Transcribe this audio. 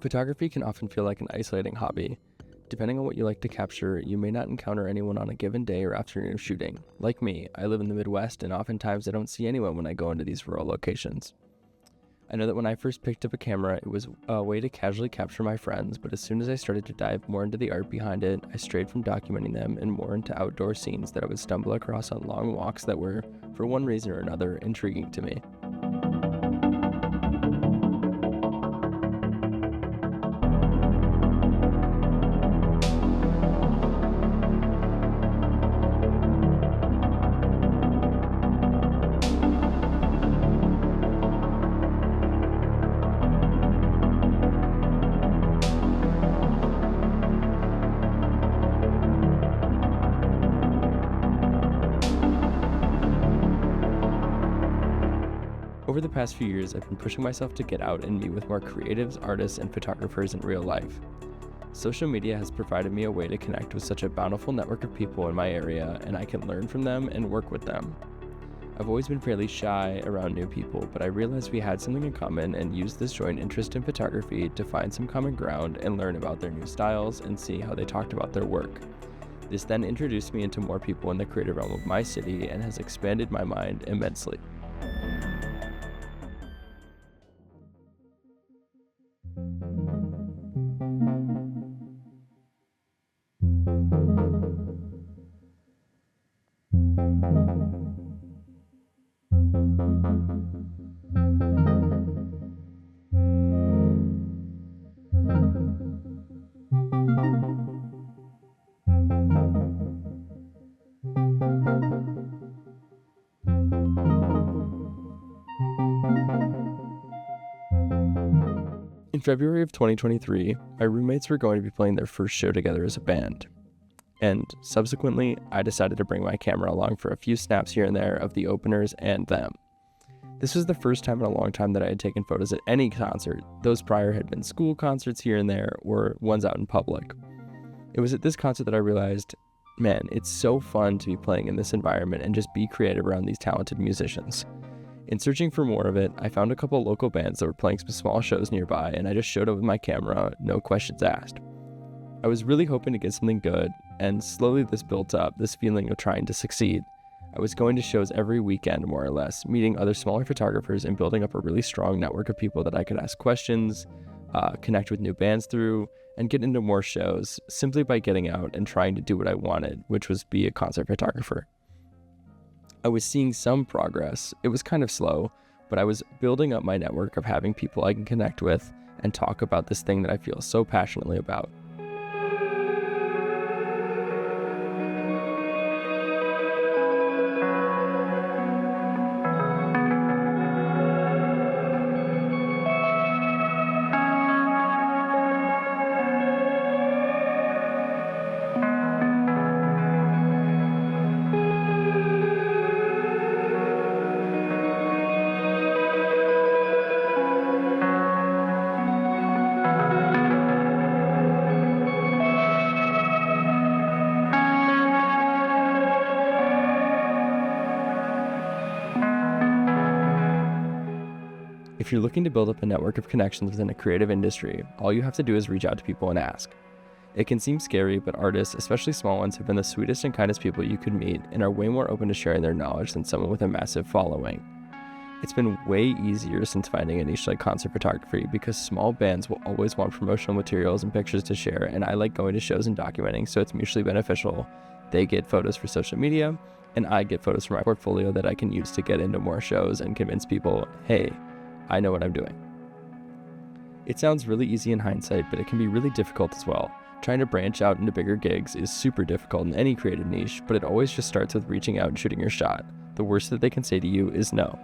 Photography can often feel like an isolating hobby. Depending on what you like to capture, you may not encounter anyone on a given day or afternoon of shooting. Like me, I live in the Midwest, and oftentimes I don't see anyone when I go into these rural locations. I know that when I first picked up a camera, it was a way to casually capture my friends, but as soon as I started to dive more into the art behind it, I strayed from documenting them and more into outdoor scenes that I would stumble across on long walks that were, for one reason or another, intriguing to me. Over the past few years, I've been pushing myself to get out and meet with more creatives, artists, and photographers in real life. Social media has provided me a way to connect with such a bountiful network of people in my area, and I can learn from them and work with them. I've always been fairly shy around new people, but I realized we had something in common and used this joint interest in photography to find some common ground and learn about their new styles and see how they talked about their work. This then introduced me into more people in the creative realm of my city and has expanded my mind immensely. In February of 2023, my roommates were going to be playing their first show together as a band. And subsequently, I decided to bring my camera along for a few snaps here and there of the openers and them. This was the first time in a long time that I had taken photos at any concert. Those prior had been school concerts here and there, or ones out in public. It was at this concert that I realized, man, it's so fun to be playing in this environment and just be creative around these talented musicians. In searching for more of it, I found a couple of local bands that were playing some small shows nearby, and I just showed up with my camera, no questions asked. I was really hoping to get something good, and slowly this built up, this feeling of trying to succeed. I was going to shows every weekend, more or less, meeting other smaller photographers and building up a really strong network of people that I could ask questions, connect with new bands through, and get into more shows simply by getting out and trying to do what I wanted, which was be a concert photographer. I was seeing some progress. It was kind of slow, but I was building up my network of having people I can connect with and talk about this thing that I feel so passionately about. If you're looking to build up a network of connections within a creative industry, all you have to do is reach out to people and ask. It can seem scary, but artists, especially small ones, have been the sweetest and kindest people you could meet and are way more open to sharing their knowledge than someone with a massive following. It's been way easier since finding a niche like concert photography because small bands will always want promotional materials and pictures to share, and I like going to shows and documenting, so it's mutually beneficial. They get photos for social media, and I get photos for my portfolio that I can use to get into more shows and convince people, hey, I know what I'm doing. It sounds really easy in hindsight, but it can be really difficult as well. Trying to branch out into bigger gigs is super difficult in any creative niche, but it always just starts with reaching out and shooting your shot. The worst that they can say to you is no.